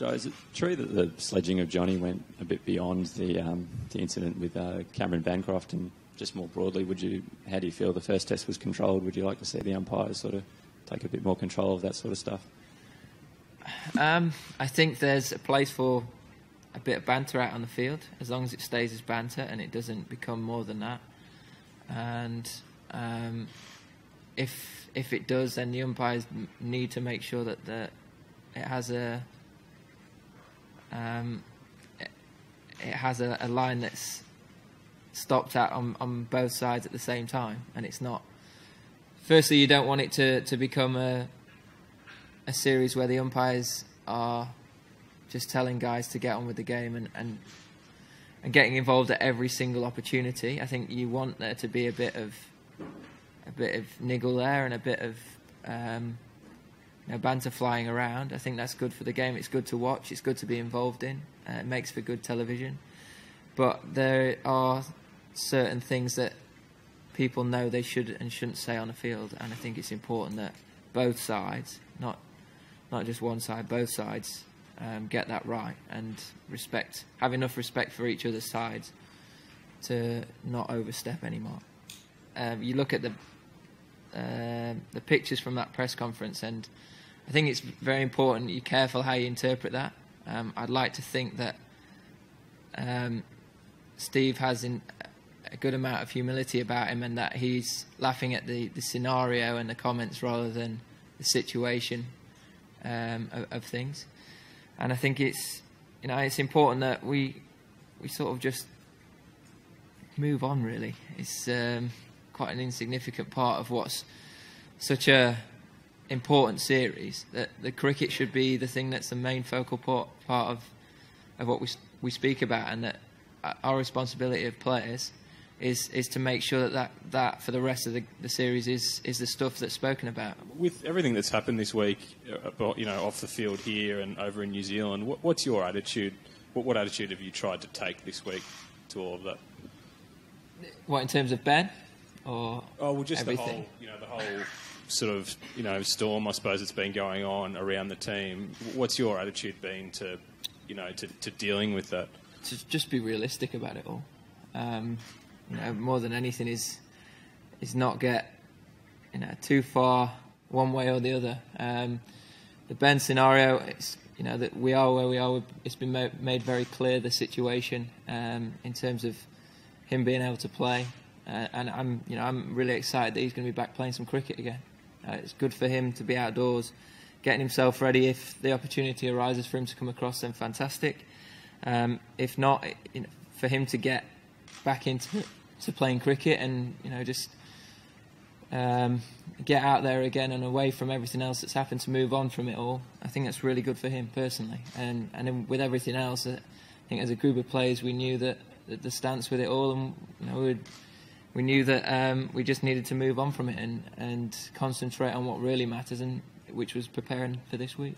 Joe, is it true that the sledging of Johnny went a bit beyond the incident with Cameron Bancroft, and just more broadly, how do you feel the first test was controlled? Would you like to see the umpires sort of take a bit more control of that sort of stuff? I think there's a place for a bit of banter out on the field, as long as it stays as banter and it doesn't become more than that. And if it does, then the umpires need to make sure that it has a line that's stopped at on both sides at the same time, and it's not. Firstly, you don't want it to become a series where the umpires are just telling guys to get on with the game and getting involved at every single opportunity. I think you want there to be a bit of niggle there and a bit of banter flying around. I think that's good for the game. It's good to watch. It's good to be involved in. It makes for good television. But there are certain things that people know they should and shouldn't say on the field, and I think it's important that both sides, not just one side, both sides get that right and have enough respect for each other's sides to not overstep anymore. You look at the pictures from that press conference, and I think it's very important you're careful how you interpret that. I'd like to think that Steve has a good amount of humility about him, and that he's laughing at the scenario and the comments rather than the situation of things. And I think it's important that we sort of just move on. Really, it's quite an insignificant part of what's such a important series. That the cricket should be the thing that's the main focal part of what we speak about, and that our responsibility of players is to make sure that for the rest of the series is the stuff that's spoken about. With everything that's happened this week, off the field here and over in New Zealand, what's your attitude? What attitude have you tried to take this week to all of that? What, in terms of Ben, or just everything? the whole sort of storm, I suppose, that's been going on around the team. What's your attitude been to dealing with that? To just be realistic about it all. More than anything is not get too far one way or the other. The Ben scenario, it's that we are where we are. It's been made very clear the situation in terms of him being able to play, and I'm really excited that he's going to be back playing some cricket again. It's good for him to be outdoors, getting himself ready. If the opportunity arises for him to come across, then fantastic. If not, for him to get back into playing cricket and just get out there again and away from everything else that's happened, to move on from it all, I think that's really good for him personally. And then with everything else, I think as a group of players we knew that the stance with it all, and we knew that we just needed to move on from it and concentrate on what really matters, and which was preparing for this week.